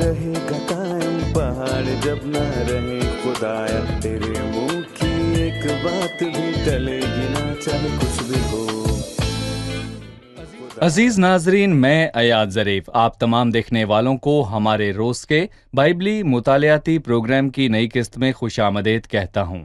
رہے گا قائم پہاڑ جب نہ رہے خدایا تیرے منہ کی ایک بات بھی ٹلے گی نہ چاہے کچھ بھی ہو. عزیز ناظرین، میں ایاد ظریف آپ تمام دیکھنے والوں کو ہمارے روز کے بائبلی مطالعاتی پروگرام کی نئی قسط میں خوش آمدید کہتا ہوں.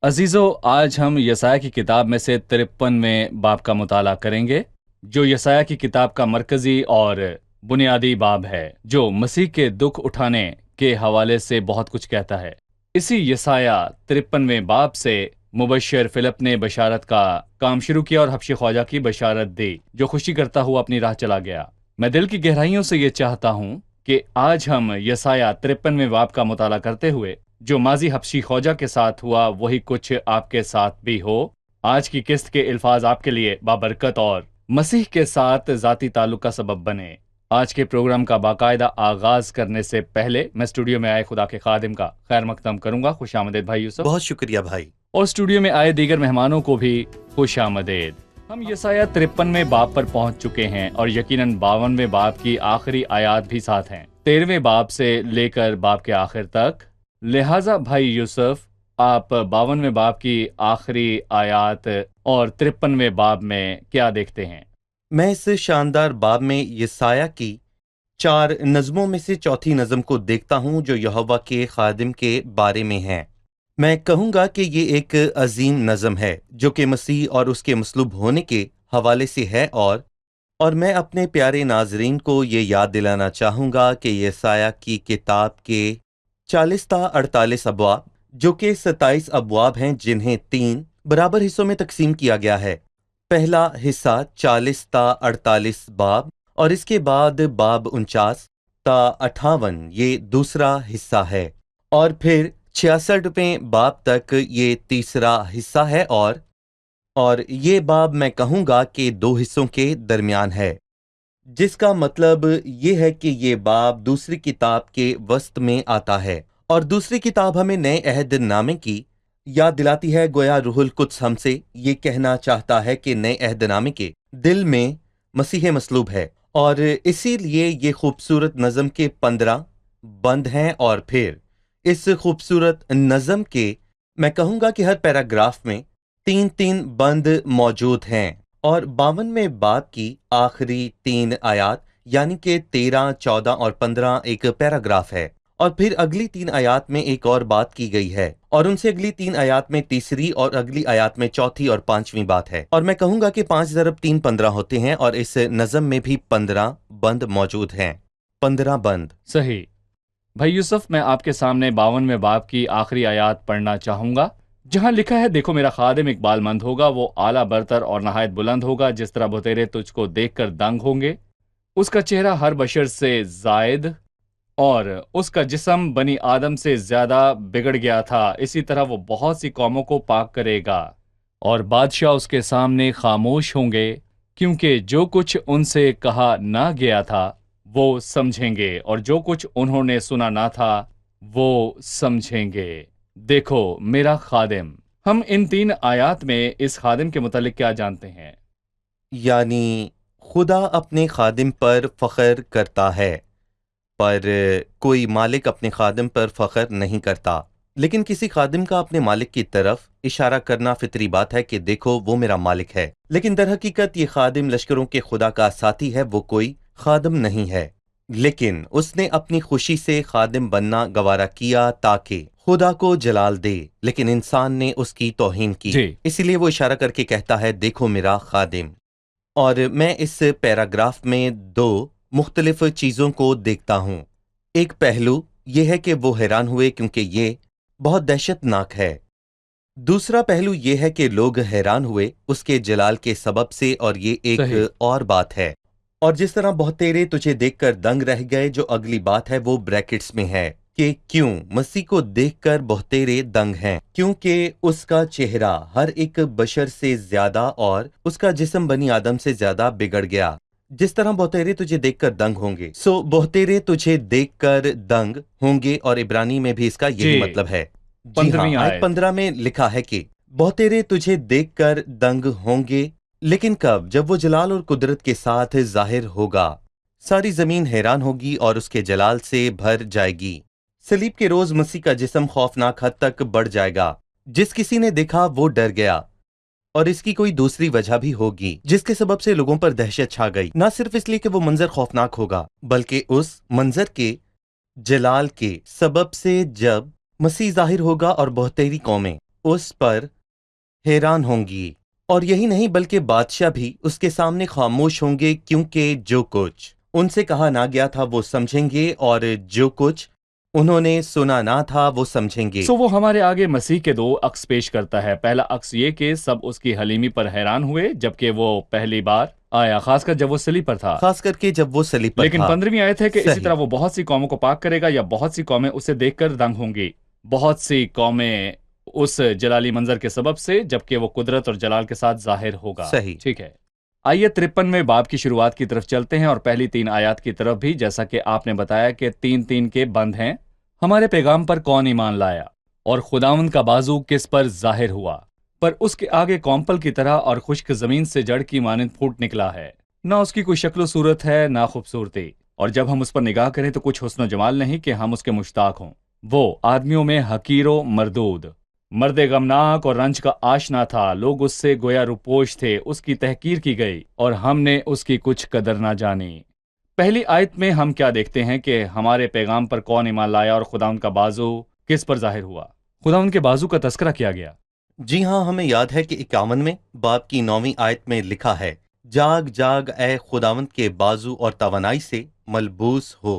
عزیزو، آج ہم یسایہ کی کتاب میں سے 53ویں باب کا مطالعہ کریں گے، جو یسایہ کی کتاب کا مرکزی اور بنیادی باب ہے، جو مسیح کے دکھ اٹھانے کے حوالے سے بہت کچھ کہتا ہے. اسی یسایہ 53ویں باب سے مبشر فلپ نے بشارت کا کام شروع کیا اور حبشی خواجہ کی بشارت دی، جو خوشی کرتا ہوا اپنی راہ چلا گیا. میں دل کی گہرائیوں سے یہ چاہتا ہوں کہ آج ہم یسایہ 53ویں باب کا مطالعہ کرتے ہوئے جو ماضی حبشی خواجہ کے ساتھ ہوا وہی کچھ آپ کے ساتھ بھی ہو. آج کی قسط کے الفاظ آپ کے لیے بابرکت اور مسیح کے ساتھ ذاتی تعلق کا سبب بنے. آج کے پروگرام کا باقاعدہ آغاز کرنے سے پہلے میں اسٹوڈیو میں آئے خدا کے خادم کا خیر مقدم کروں گا. خوش آمدید بھائی یوسف. بہت شکریہ بھائی. اور اسٹوڈیو میں آئے دیگر مہمانوں کو بھی خوش آمدید. ہم یسایہ 53ویں باب پر پہنچ چکے ہیں اور یقیناً 52ویں باب کی آخری آیات بھی ساتھ ہیں، 13ویں باب سے لے کر باب کے آخر تک. لہٰذا بھائی یوسف، آپ 52ویں باب کی آخری آیات اور 53ویں باب میں کیا دیکھتے ہیں؟ میں اس شاندار باب میں یسایہ کی 4 نظموں میں سے چوتھی نظم کو دیکھتا ہوں جو یہوہ کے خادم کے بارے میں ہے. میں کہوں گا کہ یہ ایک عظیم نظم ہے جو کہ مسیح اور اس کے مصلوب ہونے کے حوالے سے ہے، اور میں اپنے پیارے ناظرین کو یہ یاد دلانا چاہوں گا کہ یسایہ کی کتاب کے 40 تا 48 ابواب، جو کہ 27 ابواب ہیں جنہیں 3 برابر حصوں میں تقسیم کیا گیا ہے. پہلا حصہ 40 تا 48 باب اور اس کے بعد باب 49 تا 58 یہ دوسرا حصہ ہے، اور پھر 66ویں باب تک یہ تیسرا حصہ ہے، اور یہ باب میں کہوں گا کہ 2 حصوں کے درمیان ہے، جس کا مطلب یہ ہے کہ یہ باب دوسری کتاب کے وسط میں آتا ہے. اور دوسری کتاب ہمیں نئے عہد نامے کی یاد دلاتی ہے، گویا روح القدس ہم سے یہ کہنا چاہتا ہے کہ نئے عہد نامے کے دل میں مسیح مصلوب ہے، اور اسی لیے یہ خوبصورت نظم کے 15 بند ہیں. اور پھر اس خوبصورت نظم کے میں کہوں گا کہ ہر پیراگراف میں 3 بند موجود ہیں، اور 52ویں باب کی آخری 3 آیات یعنی کہ 13، 14 اور 15 ایک پیراگراف ہے، اور پھر اگلی 3 آیات میں ایک اور بات کی گئی ہے، اور ان سے اگلی 3 آیات میں تیسری اور اگلی آیات میں چوتھی اور 5ویں بات ہے. اور میں کہوں گا کہ 5 ضرب 3 15 ہوتے ہیں، اور اس نظم میں بھی 15 بند موجود ہیں. 15 بند. صحیح. بھائی یوسف، میں آپ کے سامنے 52ویں باب کی آخری آیات پڑھنا چاہوں گا، جہاں لکھا ہے، دیکھو میرا خادم اقبال مند ہوگا، وہ اعلیٰ برتر اور نہایت بلند ہوگا، جس طرح بتیرے تجھ کو دیکھ کر دنگ ہوں گے. اس کا چہرہ ہر بشر سے زائد اور اس کا جسم بنی آدم سے زیادہ بگڑ گیا تھا، اسی طرح وہ بہت سی قوموں کو پاک کرے گا، اور بادشاہ اس کے سامنے خاموش ہوں گے، کیونکہ جو کچھ ان سے کہا نہ گیا تھا وہ سمجھیں گے، اور جو کچھ انہوں نے سنا نہ تھا وہ سمجھیں گے. دیکھو میرا خادم. ہم ان 3 آیات میں اس خادم کے متعلق کیا جانتے ہیں؟ یعنی خدا اپنے خادم پر فخر کرتا ہے، پر کوئی مالک اپنے خادم پر فخر نہیں کرتا. لیکن کسی خادم کا اپنے مالک کی طرف اشارہ کرنا فطری بات ہے کہ دیکھو وہ میرا مالک ہے. لیکن در حقیقت یہ خادم لشکروں کے خدا کا ساتھی ہے، وہ کوئی خادم نہیں ہے، لیکن اس نے اپنی خوشی سے خادم بننا گوارا کیا تاکہ خدا کو جلال دے، لیکن انسان نے اس کی توہین کی. اسی لیے وہ اشارہ کر کے کہتا ہے دیکھو میرا خادم. اور میں اس پیراگراف میں 2 مختلف چیزوں کو دیکھتا ہوں. ایک پہلو یہ ہے کہ وہ حیران ہوئے کیونکہ یہ بہت دہشت ناک ہے. دوسرا پہلو یہ ہے کہ لوگ حیران ہوئے اس کے جلال کے سبب سے، اور یہ ایک اور بات ہے. اور جس طرح بہتیرے تجھے دیکھ کر دنگ رہ گئے، جو اگلی بات ہے وہ بریکٹس میں ہے کہ کیوں مسیح کو دیکھ کر بہتیرے دنگ ہیں، کیونکہ اس کا چہرہ ہر ایک بشر سے زیادہ اور اس کا جسم بنی آدم سے زیادہ بگڑ گیا. جس طرح بہتیرے تجھے دیکھ کر دنگ ہوں گے، بہتیرے تجھے دیکھ کر دنگ ہوں گے، اور عبرانی میں بھی اس کا یہی مطلب ہے. جی ہاں، آیت 15 میں لکھا ہے کہ بہتیرے تجھے دیکھ کر دنگ ہوں گے، لیکن کب؟ جب وہ جلال اور قدرت کے ساتھ ظاہر ہوگا. ساری زمین حیران ہوگی اور اس کے جلال سے بھر جائے گی۔ صلیب کے روز مسیح کا جسم خوفناک حد تک بڑھ جائے گا۔ جس کسی نے دیکھا وہ ڈر گیا، اور اس کی کوئی دوسری وجہ بھی ہوگی جس کے سبب سے لوگوں پر دہشت چھا گئی، نہ صرف اس لیے کہ وہ منظر خوفناک ہوگا، بلکہ اس منظر کے جلال کے سبب سے جب مسیح ظاہر ہوگا اور بہتری قومیں اس پر حیران ہوں گی۔ اور یہی نہیں بلکہ بادشاہ بھی اس کے سامنے خاموش ہوں گے، کیونکہ جو کچھ ان سے کہا نہ گیا تھا وہ سمجھیں گے، اور جو کچھ انہوں نے سنا نہ تھا وہ سمجھیں گے۔ وہ ہمارے آگے مسیح کے 2 عکس پیش کرتا ہے۔ پہلا عکس یہ کہ سب اس کی حلیمی پر حیران ہوئے جبکہ وہ پہلی بار آیا، خاص کر جب وہ صلیب پر تھا، خاص کر کے جب وہ صلیب پر لیکن تھا۔ 15ویں آیت ہے کہ اسی صحیح۔ طرح وہ بہت سی قوموں کو پاک کرے گا، یا بہت سی قومیں اسے دیکھ کر دنگ ہوں گی۔ بہت سی قومیں اس جلالی منظر کے سبب سے، جبکہ وہ قدرت اور جلال کے ساتھ ظاہر ہوگا۔ صحیح۔ ٹھیک ہے، آئیے 53ویں باب کی شروعات کی طرف چلتے ہیں، اور پہلی 3 آیات کی طرف بھی، جیسا کہ آپ نے بتایا کہ 3 کے بند ہیں۔ ہمارے پیغام پر کون ایمان لایا، اور خداوند کا بازو کس پر ظاہر ہوا؟ پر اس کے آگے کونپل کی طرح اور خشک زمین سے جڑ کی مانند پھوٹ نکلا ہے، نہ اس کی کوئی شکل و صورت ہے نہ خوبصورتی، اور جب ہم اس پر نگاہ کریں تو کچھ حسن و جمال نہیں کہ ہم اس کے مشتاق ہوں۔ وہ آدمیوں میں حقیر و مردود، مرد غمناک اور رنج کا آشنا تھا، لوگ اس سے گویا روپوش تھے، اس کی تحقیر کی گئی اور ہم نے اس کی کچھ قدر نہ جانی۔ پہلی آیت میں ہم کیا دیکھتے ہیں کہ ہمارے پیغام پر کون ایمان لایا اور خداوند کا بازو کس پر ظاہر ہوا؟ خداوند کے بازو کا تذکرہ کیا گیا۔ جی ہاں، ہمیں یاد ہے کہ 51 باب کی 9ویں آیت میں لکھا ہے، جاگ جاگ اے خداوند کے بازو اور توانائی سے ملبوس ہو۔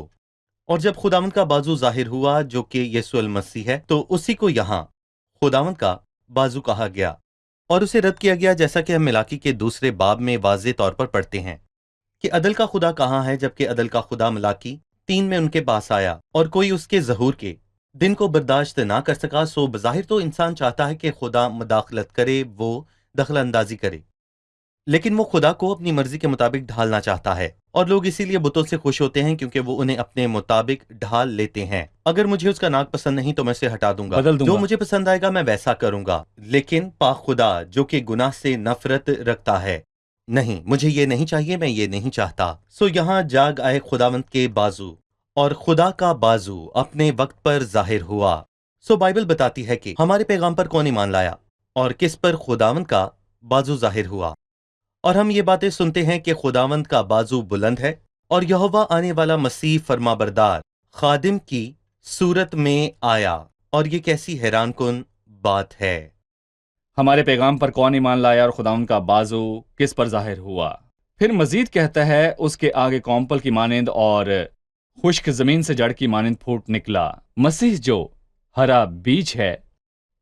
اور جب خداوند کا بازو ظاہر ہوا جو کہ یسوع المسیح ہے، تو اسی کو یہاں خداوند کا بازو کہا گیا اور اسے رد کیا گیا، جیسا کہ ہم ملاکی کے 2 باب میں واضح طور پر پڑھتے ہیں کہ عدل کا خدا کہاں ہے، جبکہ عدل کا خدا ملاکی 3 میں ان کے پاس آیا اور کوئی اس کے ظہور کے دن کو برداشت نہ کر سکا۔ سو بظاہر تو انسان چاہتا ہے کہ خدا مداخلت کرے، وہ دخل اندازی کرے، لیکن وہ خدا کو اپنی مرضی کے مطابق ڈھالنا چاہتا ہے، اور لوگ اسی لیے بتوں سے خوش ہوتے ہیں کیونکہ وہ انہیں اپنے مطابق ڈھال لیتے ہیں۔ اگر مجھے اس کا ناک پسند نہیں تو میں اسے ہٹا دوں گا، بدل دوں گا۔ جو مجھے پسند آئے گا میں ویسا کروں گا۔ لیکن پاک خدا جو کہ گناہ سے نفرت رکھتا ہے، نہیں، مجھے یہ نہیں چاہیے، میں یہ نہیں چاہتا۔ سو یہاں جاگ آئے خداوند کے بازو، اور خدا کا بازو اپنے وقت پر ظاہر ہوا۔ سو بائبل بتاتی ہے کہ ہمارے پیغام پر کون ایمان لایا اور کس پر خداوند کا بازو ظاہر ہوا۔ اور ہم یہ باتیں سنتے ہیں کہ خداوند کا بازو بلند ہے، اور یہوہ آنے والا مسیح فرما بردار خادم کی صورت میں آیا، اور یہ کیسی حیران کن بات ہے۔ ہمارے پیغام پر کون ایمان لایا اور خداوند کا بازو کس پر ظاہر ہوا؟ پھر مزید کہتا ہے، اس کے آگے کونپل کی مانند اور خشک زمین سے جڑ کی مانند پھوٹ نکلا۔ مسیح جو ہرا بیج ہے،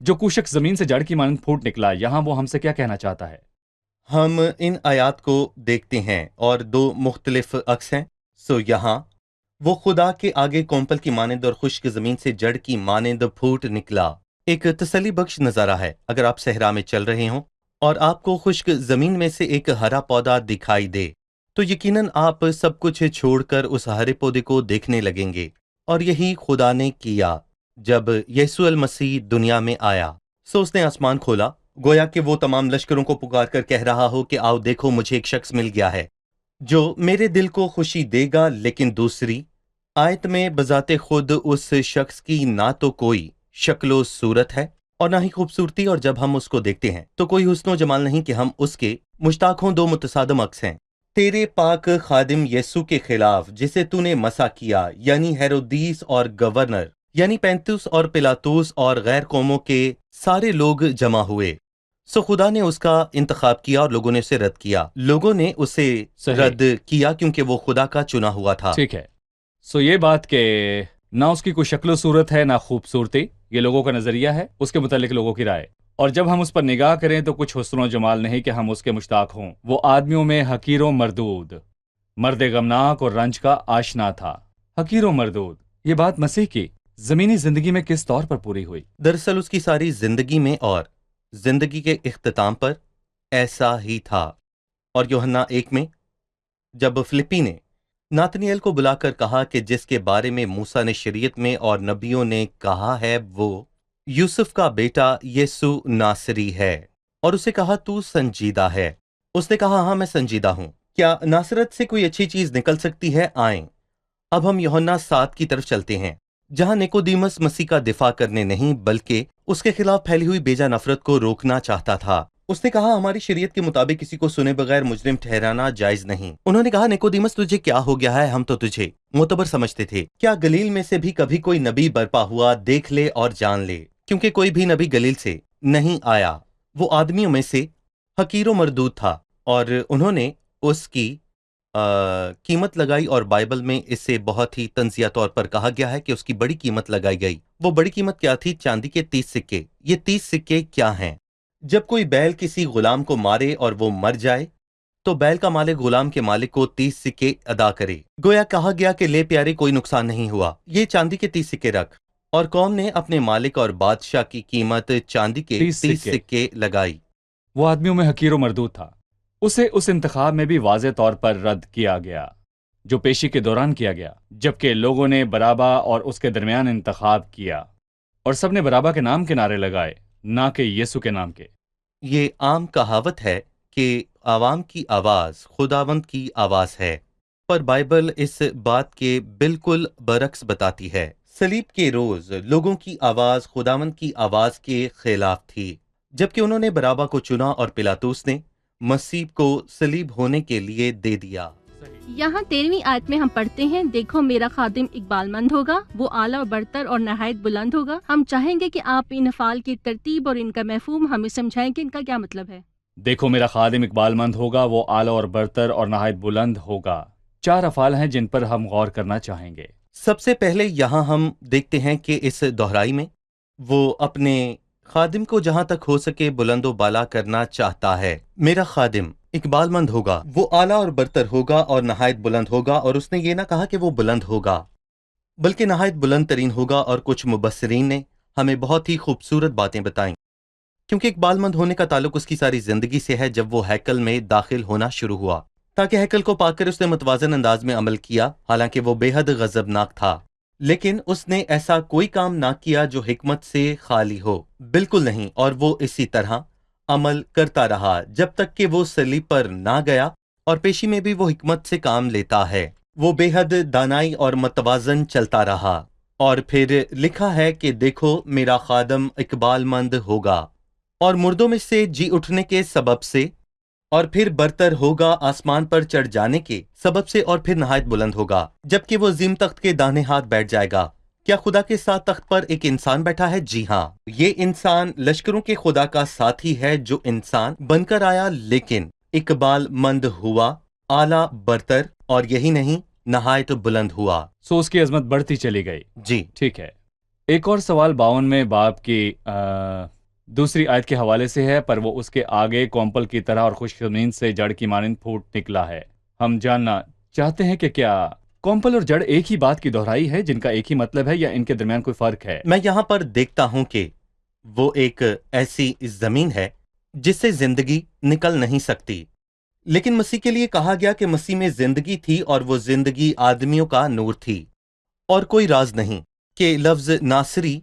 جو کوشک زمین سے جڑ کی مانند پھوٹ نکلا، یہاں وہ ہم سے کیا کہنا چاہتا ہے؟ ہم ان آیات کو دیکھتے ہیں اور 2 مختلف عکس ہیں۔ سو یہاں وہ خدا کے آگے کونپل کی مانند اور خشک زمین سے جڑ کی مانند پھوٹ نکلا۔ ایک تسلی بخش نظارہ ہے۔ اگر آپ صحرا میں چل رہے ہوں اور آپ کو خشک زمین میں سے ایک ہرا پودا دکھائی دے تو یقیناً آپ سب کچھ چھوڑ کر اس ہرے پودے کو دیکھنے لگیں گے، اور یہی خدا نے کیا جب یسوع المسیح دنیا میں آیا۔ سو اس نے آسمان کھولا، گویا کہ وہ تمام لشکروں کو پکار کر کہہ رہا ہو کہ آؤ دیکھو، مجھے ایک شخص مل گیا ہے جو میرے دل کو خوشی دے گا۔ لیکن دوسری آیت میں بذات خود اس شخص کی نہ تو کوئی شکل و صورت ہے اور نہ ہی خوبصورتی، اور جب ہم اس کو دیکھتے ہیں تو کوئی حسن و جمال نہیں کہ ہم اس کے مشتاق ہوں۔ 2 متصادم عکس ہیں۔ تیرے پاک خادم یسوع کے خلاف جسے تو نے مسا کیا، یعنی ہیرودیس اور گورنر، یعنی پینتوس اور پلاطوس اور غیر قوموں کے سارے لوگ جمع ہوئے۔ سو خدا نے اس کا انتخاب کیا اور لوگوں نے اسے رد کیا۔ لوگوں نے اسے صحیح۔ رد کیا کیونکہ وہ خدا کا چنا ہوا تھا۔ ٹھیک ہے، سو یہ بات کہ نہ اس کی کوئی شکل و صورت ہے نہ خوبصورتی، یہ لوگوں کا نظریہ ہے، اس کے متعلق لوگوں کی رائے، اور جب ہم اس پر نگاہ کریں تو کچھ حسن و جمال نہیں کہ ہم اس کے مشتاق ہوں۔ وہ آدمیوں میں حقیر و مردود، مرد غمناک اور رنج کا آشنا تھا۔ حقیر و مردود، یہ بات مسیح کی زمینی زندگی میں کس طور پر پوری ہوئی؟ دراصل اس کی ساری زندگی میں اور زندگی کے اختتام پر ایسا ہی تھا۔ اور یوحنا 1 میں جب فلپی نے ناتنیل کو بلا کر کہا کہ جس کے بارے میں موسیٰ نے شریعت میں اور نبیوں نے کہا ہے وہ یوسف کا بیٹا یسوع ناصری ہے، اور اسے کہا تو سنجیدہ ہے، اس نے کہا ہاں میں سنجیدہ ہوں۔ کیا ناصرت سے کوئی اچھی چیز نکل سکتی ہے؟ آئیں اب ہم یوحنا 7 کی طرف چلتے ہیں، جہاں نیکودیمس مسیح کا دفاع کرنے نہیں بلکہ اس کے خلاف پھیلی ہوئی بیجا نفرت کو روکنا چاہتا تھا۔ اس نے کہا ہماری شریعت کے مطابق کسی کو سنے بغیر مجرم ٹھہرانا جائز نہیں۔ انہوں نے کہا نیکودیمس تجھے کیا ہو گیا ہے؟ ہم تو تجھے معتبر سمجھتے تھے۔ کیا گلیل میں سے بھی کبھی کوئی نبی برپا ہوا؟ دیکھ لے اور جان لے، کیونکہ کوئی بھی نبی گلیل سے نہیں آیا، وہ آدمیوں میں سے حقیر و مردود تھا۔ اور انہوں نے اس کی قیمت لگائی، اور بائبل میں اسے بہت ہی تنزیہ طور پر کہا گیا ہے کہ اس کی بڑی قیمت لگائی گئی۔ وہ بڑی قیمت کیا تھی؟ چاندی کے 30 سکے۔ یہ 30 سکے کیا ہیں؟ جب کوئی بیل کسی غلام کو مارے اور وہ مر جائے تو بیل کا مالک غلام کے مالک کو 30 سکے ادا کرے۔ گویا کہا گیا کہ لے پیارے کوئی نقصان نہیں ہوا، یہ چاندی کے 30 سکے رکھ، اور قوم نے اپنے مالک اور بادشاہ کی قیمت چاندی کے 30 سکے لگائی۔ وہ آدمیوں میں حقیر و مردود تھا، اسے اس انتخاب میں بھی واضح طور پر رد کیا گیا جو پیشی کے دوران کیا گیا، جبکہ لوگوں نے برابا اور اس کے درمیان انتخاب کیا، اور سب نے برابا کے نام کے نعرے لگائے، نہ کہ یسوع کے نام کے۔ یہ عام کہاوت ہے کہ عوام کی آواز خداوند کی آواز ہے، پر بائبل اس بات کے بالکل برعکس بتاتی ہے۔ صلیب کے روز لوگوں کی آواز خداوند کی آواز کے خلاف تھی، جبکہ انہوں نے برابا کو چنا اور پلاطس نے مسیح کو صلیب ہونے کے لیے دے دیا۔ یہاں 13ویں آیت میں ہم پڑھتے ہیں، دیکھو میرا خادم اقبال مند ہوگا، وہ اعلیٰ اور برتر اور نہایت بلند ہوگا۔ ہم چاہیں گے کہ آپ ان افعال کی ترتیب اور ان کا مفہوم ہمیں سمجھائیں کہ ان کا کیا مطلب ہے۔ دیکھو میرا خادم اقبال مند ہوگا، وہ اعلیٰ اور برتر اور نہایت بلند ہوگا۔ 4 افعال ہیں جن پر ہم غور کرنا چاہیں گے۔ سب سے پہلے یہاں ہم دیکھتے ہیں کہ اس دہرائی میں وہ اپنے خادم کو جہاں تک ہو سکے بلند و بالا کرنا چاہتا ہے۔ میرا خادم اقبال مند ہوگا، وہ اعلیٰ اور برتر ہوگا اور نہایت بلند ہوگا، اور اس نے یہ نہ کہا کہ وہ بلند ہوگا بلکہ نہایت بلند ترین ہوگا۔ اور کچھ مبصرین نے ہمیں بہت ہی خوبصورت باتیں بتائیں، کیونکہ اقبال مند ہونے کا تعلق اس کی ساری زندگی سے ہے، جب وہ ہیکل میں داخل ہونا شروع ہوا، تاکہ ہیکل کو پا کر اس نے متوازن انداز میں عمل کیا، حالانکہ وہ بے حد غضبناک تھا، لیکن اس نے ایسا کوئی کام نہ کیا جو حکمت سے خالی ہو، بالکل نہیں، اور وہ اسی طرح عمل کرتا رہا جب تک کہ وہ صلیب پر نہ گیا، اور پیشی میں بھی وہ حکمت سے کام لیتا ہے، وہ بے حد دانائی اور متوازن چلتا رہا۔ اور پھر لکھا ہے کہ دیکھو میرا خادم اقبال مند ہوگا، اور مردوں میں سے جی اٹھنے کے سبب سے، اور پھر برتر ہوگا آسمان پر چڑھ جانے کے سبب سے، اور پھر نہایت بلند ہوگا جبکہ وہ عظیم تخت کے داہنے ہاتھ بیٹھ جائے گا۔ کیا خدا کے ساتھ تخت پر ایک انسان بیٹھا ہے؟ جی ہاں، یہ انسان لشکروں کے خدا کا ساتھی ہے، جو انسان بن کر آیا لیکن اقبال مند ہوا، اعلیٰ برتر، اور یہی نہیں نہایت بلند ہوا۔ سو اس کی عظمت بڑھتی چلی گئی۔ جی ٹھیک ہے، ایک اور سوال 52 میں باب کی دوسری آیت کے حوالے سے ہے، پر وہ اس کے آگے کومپل کی طرح اور خشک زمین سے جڑ کی مانند پھوٹ نکلا ہے۔ ہم جاننا چاہتے ہیں کہ کیا کومپل اور جڑ ایک ہی بات کی دہرائی ہے جن کا ایک ہی مطلب ہے، یا ان کے درمیان کوئی فرق ہے؟ میں یہاں پر دیکھتا ہوں کہ وہ ایک ایسی زمین ہے جس سے زندگی نکل نہیں سکتی، لیکن مسیح کے لیے کہا گیا کہ مسیح میں زندگی تھی، اور وہ زندگی آدمیوں کا نور تھی، اور کوئی راز نہیں کہ لفظ ناصری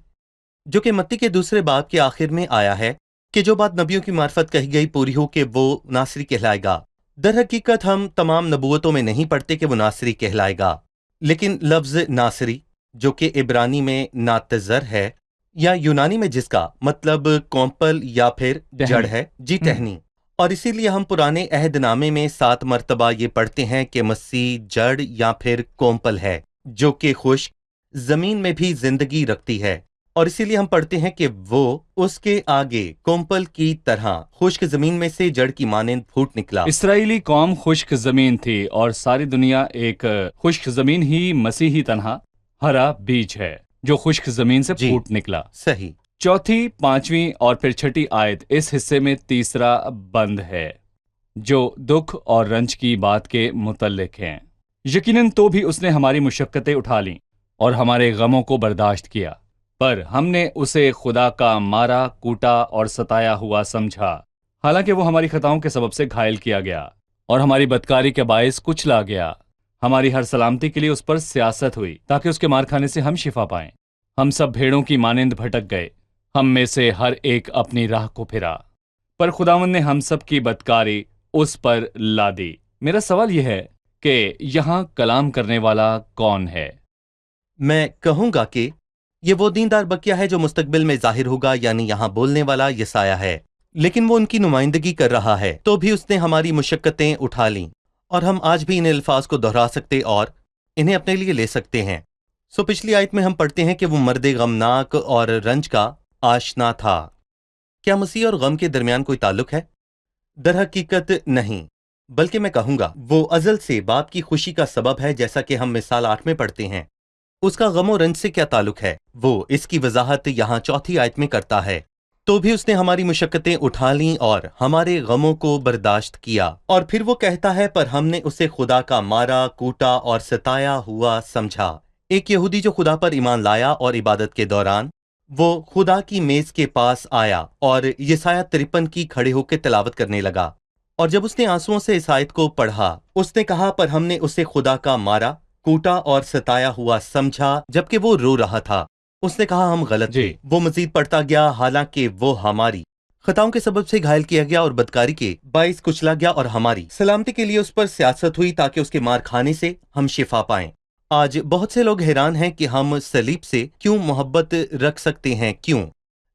جو کہ متی کے 2 باب کے آخر میں آیا ہے کہ جو بات نبیوں کی معرفت کہی گئی پوری ہو کہ وہ ناصری کہلائے گا۔ در حقیقت ہم تمام نبوتوں میں نہیں پڑھتے کہ وہ ناصری کہلائے گا، لیکن لفظ ناصری جو کہ عبرانی میں ناتظر ہے، یا یونانی میں جس کا مطلب کومپل یا پھر جڑ ہے، جی ٹہنی، اور اسی لیے ہم پرانے عہد نامے میں 7 مرتبہ یہ پڑھتے ہیں کہ مسیح جڑ یا پھر کومپل ہے، جو کہ خشک زمین میں بھی زندگی رکھتی ہے، اور اسی لیے ہم پڑھتے ہیں کہ وہ اس کے آگے کومپل کی طرح خشک زمین میں سے جڑ کی مانند پھوٹ نکلا۔ اسرائیلی قوم خشک زمین تھی، اور ساری دنیا ایک خشک زمین ہی مسیحی تنہا ہرا بیج ہے جو خشک زمین سے پھوٹ نکلا۔ صحیح۔ چوتھی، 5ویں اور پھر 6ٹھی آیت اس حصے میں تیسرا بند ہے جو دکھ اور رنج کی بات کے متعلق ہیں۔ یقیناً تو بھی اس نے ہماری مشقتیں اٹھا لیں اور ہمارے غموں کو برداشت کیا، پر ہم نے اسے خدا کا مارا، کوٹا اور ستایا ہوا سمجھا، حالانکہ وہ ہماری خطاؤں کے سبب سے گھائل کیا گیا اور ہماری بدکاری کے باعث کچلا گیا۔ ہماری ہر سلامتی کے لیے اس پر سیاست ہوئی تاکہ اس کے مار کھانے سے ہم شفا پائیں۔ ہم سب بھیڑوں کی مانند بھٹک گئے، ہم میں سے ہر ایک اپنی راہ کو پھرا، پر خداوند نے ہم سب کی بدکاری اس پر لا دی۔ میرا سوال یہ ہے کہ یہاں کلام کرنے والا کون ہے؟ میں کہوں گا کہ یہ وہ دیندار بقیہ ہے جو مستقبل میں ظاہر ہوگا، یعنی یہاں بولنے والا یسایہ ہے، لیکن وہ ان کی نمائندگی کر رہا ہے۔ تو بھی اس نے ہماری مشقتیں اٹھا لیں، اور ہم آج بھی ان الفاظ کو دہرا سکتے اور انہیں اپنے لیے لے سکتے ہیں۔ پچھلی آیت میں ہم پڑھتے ہیں کہ وہ مرد غمناک اور رنج کا آشنا تھا۔ کیا مسیح اور غم کے درمیان کوئی تعلق ہے؟ در حقیقت نہیں، بلکہ میں کہوں گا وہ ازل سے باپ کی خوشی کا سبب ہے، جیسا کہ ہم مثال 8 میں پڑھتے ہیں۔ اس کا غم و رنج سے کیا تعلق ہے؟ وہ اس کی وضاحت یہاں 4 آیت میں کرتا ہے۔ تو بھی اس نے ہماری مشقتیں اٹھا لیں اور ہمارے غموں کو برداشت کیا، اور پھر وہ کہتا ہے پر ہم نے اسے خدا کا مارا، کوٹا اور ستایا ہوا سمجھا۔ ایک یہودی جو خدا پر ایمان لایا اور عبادت کے دوران وہ خدا کی میز کے پاس آیا اور یسایہ 53 کی کھڑے ہو کے تلاوت کرنے لگا، اور جب اس نے آنسوؤں سے اس آیت کو پڑھا، اس نے کہا پر ہم نے اسے خدا کا مارا، کوٹا اور ستایا ہوا سمجھا، جبکہ وہ رو رہا تھا۔ اس نے کہا ہم غلط تھے۔ وہ مزید پڑھتا گیا، حالانکہ وہ ہماری خطاؤں کے سبب سے گھائل کیا گیا اور بدکاری کے باعث کچلا گیا، اور ہماری سلامتی کے لیے اس پر سیاست ہوئی تاکہ اس کے مار کھانے سے ہم شفا پائیں۔ آج بہت سے لوگ حیران ہیں کہ ہم صلیب سے کیوں محبت رکھ سکتے ہیں۔ کیوں؟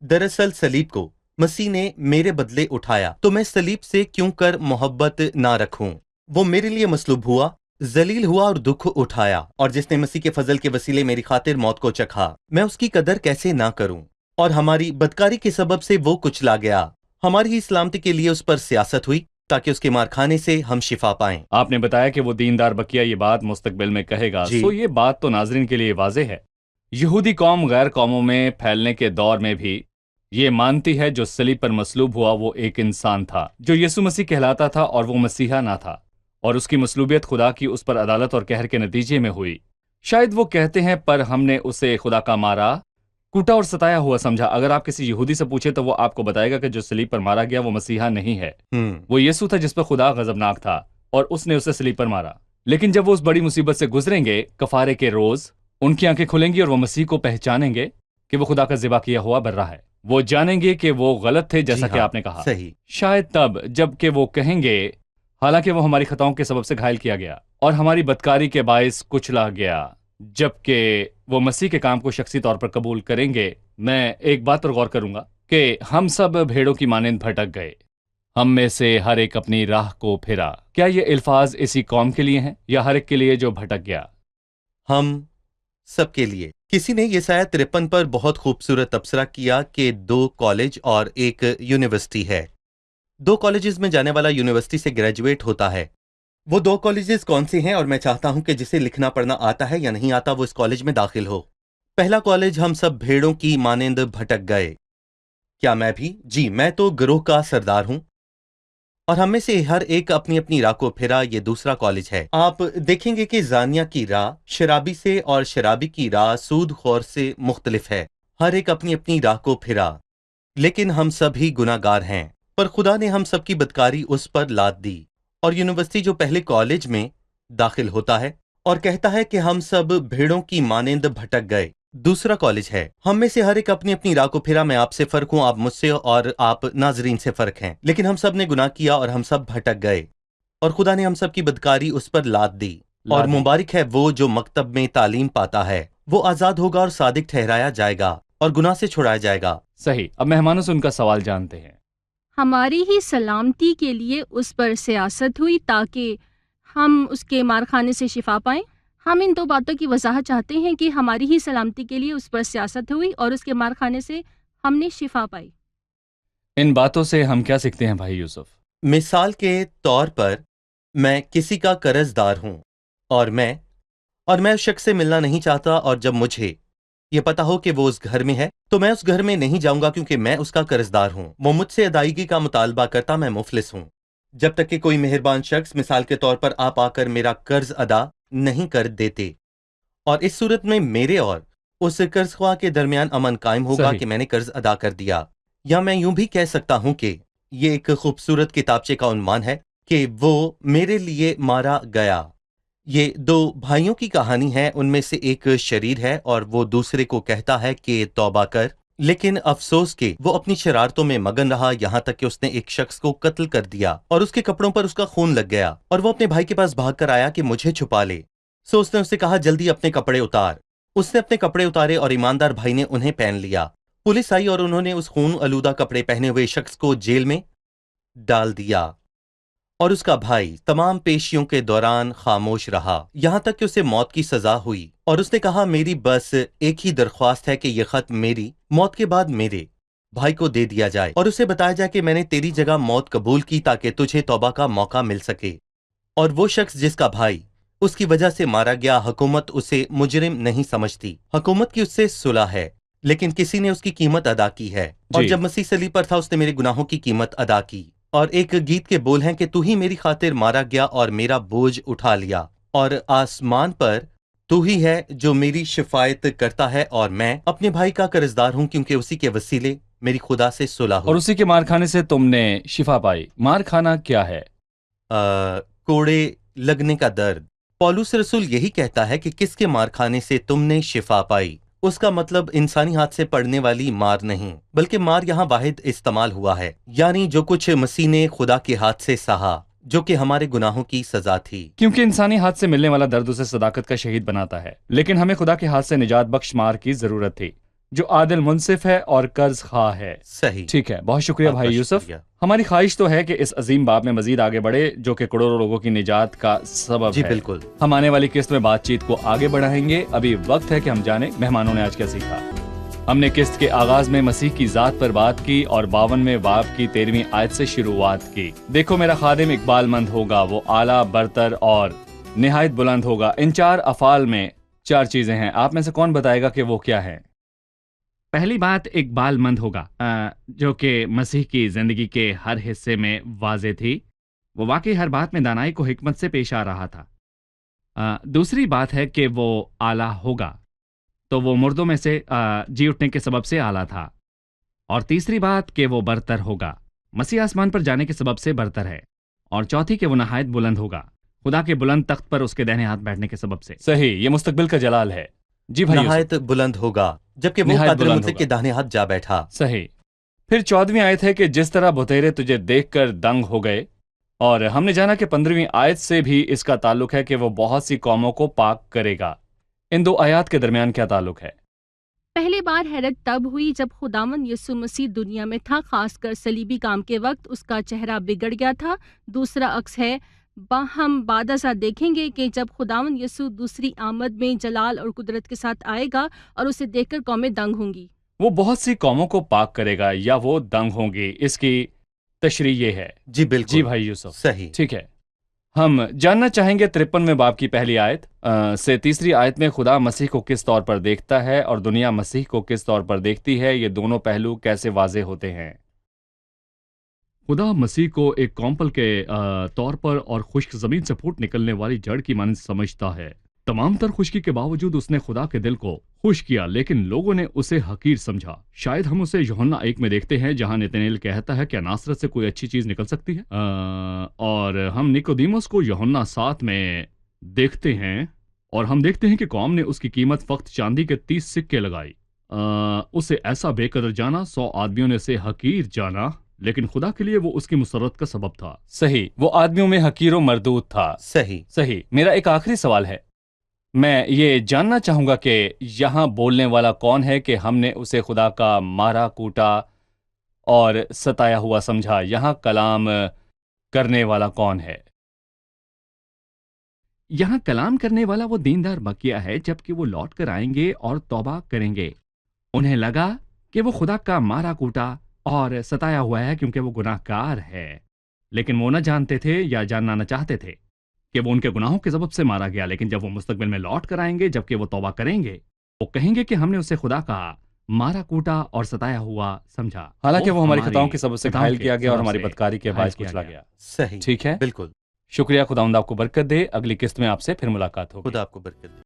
دراصل صلیب کو مسیح نے میرے بدلے اٹھایا، تو میں صلیب سے کیوں کر محبت نہ رکھوں؟ وہ میرے لیے مصلوب ہوا، ذلیل ہوا اور دکھ اٹھایا، اور جس نے مسیح کے فضل کے وسیلے میری خاطر موت کو چکھا، میں اس کی قدر کیسے نہ کروں؟ اور ہماری بدکاری کے سبب سے وہ کچلا گیا، ہماری ہی سلامتی کے لیے اس پر سیاست ہوئی تاکہ اس کے مار کھانے سے ہم شفا پائیں۔ آپ نے بتایا کہ وہ دیندار بقیہ یہ بات مستقبل میں کہے گا، جی۔ سو یہ بات تو ناظرین کے لیے واضح ہے۔ یہودی قوم غیر قوموں میں پھیلنے کے دور میں بھی یہ مانتی ہے جو صلیب پر مصلوب ہوا وہ ایک انسان تھا جو یسوع مسیح کہلاتا تھا، اور وہ مسیحا نہ تھا، اور اس کی مصلوبیت خدا کی اس پر عدالت اور قہر کے نتیجے میں ہوئی۔ شاید وہ کہتے ہیں پر ہم نے اسے خدا کا مارا، کوٹا اور ستایا ہوا سمجھا۔ اگر آپ کسی یہودی سے پوچھے تو وہ آپ کو بتائے گا کہ جو صلیب پر مارا گیا وہ مسیحا نہیں ہے، وہ یسوع تھا جس پر خدا غضبناک تھا اور اس نے اسے صلیب پر مارا۔ لیکن جب وہ اس بڑی مصیبت سے گزریں گے، کفارے کے روز ان کی آنکھیں کھلیں گی اور وہ مسیح کو پہچانیں گے کہ وہ خدا کا ذبح کیا ہوا برا ہے۔ وہ جانیں گے کہ وہ غلط تھے، جیسا کہ آپ نے کہا۔ صحیح۔ شاید تب جب کہ وہ کہیں گے حالانکہ وہ ہماری خطاؤں کے سبب سے گھائل کیا گیا اور ہماری بدکاری کے باعث کچلا گیا، جبکہ وہ مسیح کے کام کو شخصی طور پر قبول کریں گے۔ میں ایک بات پر غور کروں گا کہ ہم سب بھیڑوں کی مانند بھٹک گئے، ہم میں سے ہر ایک اپنی راہ کو پھرا۔ کیا یہ الفاظ اسی قوم کے لیے ہیں یا ہر ایک کے لیے جو بھٹک گیا؟ ہم سب کے لیے۔ کسی نے یسایہ 53 پر بہت خوبصورت تبصرہ کیا کہ 2 کالج اور ایک یونیورسٹی ہے۔ 2 کالجز میں جانے والا یونیورسٹی سے گریجویٹ ہوتا ہے۔ وہ 2 کالجز کون سے ہیں؟ اور میں چاہتا ہوں کہ جسے لکھنا پڑھنا آتا ہے یا نہیں آتا وہ اس کالج میں داخل ہو۔ پہلا کالج، ہم سب بھیڑوں کی مانند بھٹک گئے۔ کیا میں بھی؟ جی، میں تو گروہ کا سردار ہوں، اور ہم میں سے ہر ایک اپنی اپنی راہ کو پھرا۔ یہ دوسرا کالج ہے۔ آپ دیکھیں گے کہ زانیہ کی راہ شرابی سے اور شرابی کی راہ سود خور سے مختلف ہے۔ ہر ایک اپنی اپنی راہ کو پھرا، لیکن ہم سب ہی گناہ گار ہیں، پر خدا نے ہم سب کی بدکاری اس پر لاد دی۔ اور یونیورسٹی جو پہلے کالج میں داخل ہوتا ہے اور کہتا ہے کہ ہم سب بھیڑوں کی مانند بھٹک گئے، دوسرا کالج ہے۔ ہم میں سے ہر ایک اپنی اپنی راہ کو پھرا۔ میں آپ سے فرق ہوں، آپ مجھ سے اور آپ ناظرین سے فرق ہیں، لیکن ہم سب نے گناہ کیا اور ہم سب بھٹک گئے، اور خدا نے ہم سب کی بدکاری اس پر لاد دی۔ اور مبارک ہے وہ جو مکتب میں تعلیم پاتا ہے، وہ آزاد ہوگا اور صادق ٹھہرایا جائے گا اور گناہ سے چھڑایا جائے گا۔ صحیح۔ اب مہمانوں سے ان کا سوال جانتے ہیں۔ ہماری ہی سلامتی کے لیے اس پر سیاست ہوئی تاکہ ہم اس کے مار کھانے سے شفا پائیں۔ ہم ان 2 باتوں کی وضاحت چاہتے ہیں کہ ہماری ہی سلامتی کے لیے اس پر سیاست ہوئی اور اس کے مار کھانے سے ہم نے شفا پائی۔ ان باتوں سے ہم کیا سیکھتے ہیں بھائی یوسف؟ مثال کے طور پر میں کسی کا قرض دار ہوں، اور میں اس شخص سے ملنا نہیں چاہتا، اور جب مجھے یہ پتا ہو کہ وہ اس گھر میں ہے تو میں اس گھر میں نہیں جاؤں گا، کیونکہ میں اس کا قرض دار ہوں۔ وہ مجھ سے ادائیگی کا مطالبہ کرتا، میں مفلس ہوں۔ جب تک کہ کوئی مہربان شخص مثال کے طور پر آپ آ کر میرا قرض ادا نہیں کر دیتے، اور اس صورت میں میرے اور اس قرض خواہ کے درمیان امن قائم ہوگا صحیح۔ کہ میں نے قرض ادا کر دیا۔ یا میں یوں بھی کہہ سکتا ہوں کہ یہ ایک خوبصورت کتابچے کا عنوان ہے کہ وہ میرے لیے مارا گیا۔ یہ 2 بھائیوں کی کہانی ہے، ان میں سے ایک شریر ہے اور وہ دوسرے کو کہتا ہے کہ توبہ کر، لیکن افسوس کہ وہ اپنی شرارتوں میں مگن رہا، یہاں تک کہ اس نے ایک شخص کو قتل کر دیا اور اس کے کپڑوں پر اس کا خون لگ گیا، اور وہ اپنے بھائی کے پاس بھاگ کر آیا کہ مجھے چھپا لے۔ سو اس نے اسے کہا جلدی اپنے کپڑے اتار۔ اس نے اپنے کپڑے اتارے اور ایماندار بھائی نے انہیں پہن لیا۔ پولیس آئی اور انہوں نے اس خون آلودہ کپڑے پہنے ہوئے شخص کو جیل میں ڈال دیا، اور اس کا بھائی تمام پیشیوں کے دوران خاموش رہا، یہاں تک کہ اسے موت کی سزا ہوئی۔ اور اس نے کہا میری بس ایک ہی درخواست ہے کہ یہ خط میری موت کے بعد میرے بھائی کو دے دیا جائے، اور اسے بتایا جائے کہ میں نے تیری جگہ موت قبول کی تاکہ تجھے توبہ کا موقع مل سکے۔ اور وہ شخص جس کا بھائی اس کی وجہ سے مارا گیا، حکومت اسے مجرم نہیں سمجھتی، حکومت کی اس سے صلح ہے، لیکن کسی نے اس کی قیمت ادا کی ہے، اور جی۔ جب مسیح صلیب پر تھا اس نے میرے گناہوں کی قیمت ادا کی۔ اور ایک گیت کے بول ہیں کہ تو ہی میری خاطر مارا گیا اور میرا بوجھ اٹھا لیا، اور آسمان پر تو ہی ہے جو میری شفاعت کرتا ہے، اور میں اپنے بھائی کا قرضدار ہوں کیونکہ اسی کے وسیلے میری خدا سے صلح اور ہوئی۔ اسی کے مار کھانے سے تم نے شفا پائی۔ مار کھانا کیا ہے؟ کوڑے لگنے کا درد۔ پولس رسول یہی کہتا ہے کہ کس کے مار کھانے سے تم نے شفا پائی۔ اس کا مطلب انسانی ہاتھ سے پڑنے والی مار نہیں، بلکہ مار یہاں واحد استعمال ہوا ہے، یعنی جو کچھ مسیح نے خدا کے ہاتھ سے سہا، جو کہ ہمارے گناہوں کی سزا تھی۔ کیونکہ انسانی ہاتھ سے ملنے والا درد اسے صداقت کا شہید بناتا ہے، لیکن ہمیں خدا کے ہاتھ سے نجات بخش مار کی ضرورت تھی، جو عادل منصف ہے اور قرض خواہ ہے۔ صحیح۔ ٹھیک ہے، بہت شکریہ آپ کا بھائی یوسف۔ شکریہ۔ ہماری خواہش تو ہے کہ اس عظیم باب میں مزید آگے بڑھے جو کہ کروڑوں لوگوں کی نجات کا سبب جی ہے۔ بالکل۔ ہم آنے والی قسط میں بات چیت کو آگے بڑھائیں گے۔ ابھی وقت ہے کہ ہم جانیں مہمانوں نے آج کیا سیکھا۔ ہم نے قسط کے آغاز میں مسیح کی ذات پر بات کی اور 52ویں باب کی 13ویں آیت سے شروعات کی۔ دیکھو میرا خادم اقبال مند ہوگا، وہ اعلیٰ برتر اور نہایت بلند ہوگا۔ ان 4 افعال میں 4 چیزیں ہیں، آپ میں سے کون بتائے گا کہ وہ کیا ہیں؟ پہلی بات اقبال مند ہوگا، جو کہ مسیح کی زندگی کے ہر حصے میں واضح تھی۔ وہ واقعی ہر بات میں دانائی کو حکمت سے پیش آ رہا تھا۔ دوسری بات ہے کہ وہ اعلیٰ ہوگا، تو وہ مردوں میں سے جی اٹھنے کے سبب سے اعلیٰ تھا۔ اور تیسری بات کہ وہ برتر ہوگا، مسیح آسمان پر جانے کے سبب سے برتر ہے۔ اور چوتھی کہ وہ نہایت بلند ہوگا، خدا کے بلند تخت پر اس کے دہنے ہاتھ بیٹھنے کے سبب سے۔ صحیح، یہ مستقبل کا جلال ہے۔ جی بھائی نہایت بلند ہوگا، جبکہ وہ نہایت قادر بلند مطلق کے داہنے ہاتھ جا بیٹھا۔ صحیح۔ پھر 14ویں آیت ہے کہ جس طرح بتیرے تجھے دیکھ کر دنگ ہو گئے، اور ہم نے جانا کہ 15ویں آیت سے بھی اس کا تعلق ہے کہ وہ بہت سی قوموں کو پاک کرے گا۔ ان 2 آیات کے درمیان کیا تعلق ہے؟ پہلی بار حیرت تب ہوئی جب خداوند یسوع مسیح دنیا میں تھا، خاص کر صلیبی کام کے وقت اس کا چہرہ بگڑ گیا تھا۔ دوسرا عکس ہے، ہم بعد ازاں دیکھیں گے کہ جب خداوند یسوع دوسری آمد میں جلال اور قدرت کے ساتھ آئے گا اور اسے دیکھ کر قومیں دنگ ہوں گی۔ وہ بہت سی قوموں کو پاک کرے گا یا وہ دنگ ہوں گی، اس کی تشریح یہ ہے۔ جی بالکل۔ جی بھائی یوسف۔ صحیح۔ ٹھیک ہے، ہم جاننا چاہیں گے 53ویں باب کی پہلی آیت سے تیسری آیت میں خدا مسیح کو کس طور پر دیکھتا ہے اور دنیا مسیح کو کس طور پر دیکھتی ہے، یہ دونوں پہلو کیسے واضح ہوتے ہیں؟ خدا مسیح کو ایک کونپل کے طور پر اور خشک زمین سے پھوٹ نکلنے والی جڑ کی مانند سمجھتا ہے۔ تمام تر خشکی کے باوجود اس نے خدا کے دل کو خوش کیا، لیکن لوگوں نے اسے حقیر سمجھا۔ شاید ہم اسے یوحنا 1 میں دیکھتے ہیں جہاں نتنیل کہتا ہے کیا ناصرت سے کوئی اچھی چیز نکل سکتی ہے؟ اور ہم نیکودیموس کو یوحنا 7 میں دیکھتے ہیں، اور ہم دیکھتے ہیں کہ قوم نے اس کی قیمت فقط چاندی کے 30 سکے لگائی۔ اسے ایسا بے قدر جانا، 100 آدمیوں نے اسے حقیر جانا، لیکن خدا کے لیے وہ اس کی مسرت کا سبب تھا۔ صحیح، وہ آدمیوں میں حقیر و مردود تھا۔ صحیح۔ صحیح۔ میرا ایک آخری سوال ہے، میں یہ جاننا چاہوں گا کہ یہاں بولنے والا کون ہے کہ ہم نے اسے خدا کا مارا کوٹا اور ستایا ہوا سمجھا؟ یہاں کلام کرنے والا کون ہے؟ یہاں کلام کرنے والا وہ دیندار بقیہ ہے، جبکہ وہ لوٹ کر آئیں گے اور توبہ کریں گے۔ انہیں لگا کہ وہ خدا کا مارا کوٹا اور ستایا ہوا ہے کیونکہ وہ گناہ کار ہے، لیکن وہ نہ جانتے تھے یا جاننا نہ چاہتے تھے کہ وہ ان کے گناہوں کے سبب سے مارا گیا۔ لیکن جب وہ مستقبل میں لوٹ کر آئیں گے، جبکہ وہ توبہ کریں گے، وہ کہیں گے کہ ہم نے اسے خدا کا مارا کوٹا اور ستایا ہوا سمجھا، حالانکہ وہ ہماری خطاؤں کے سبب سے گھائل کیا گیا اور ہماری بدکاری کے باعث کچلا گیا۔ صحیح۔ ٹھیک ہے، بالکل۔ شکریہ، خداوند آپ کو برکت دے۔ اگلی قسط میں آپ سے پھر ملاقات ہوگی۔ خدا آپ کو برکت دے۔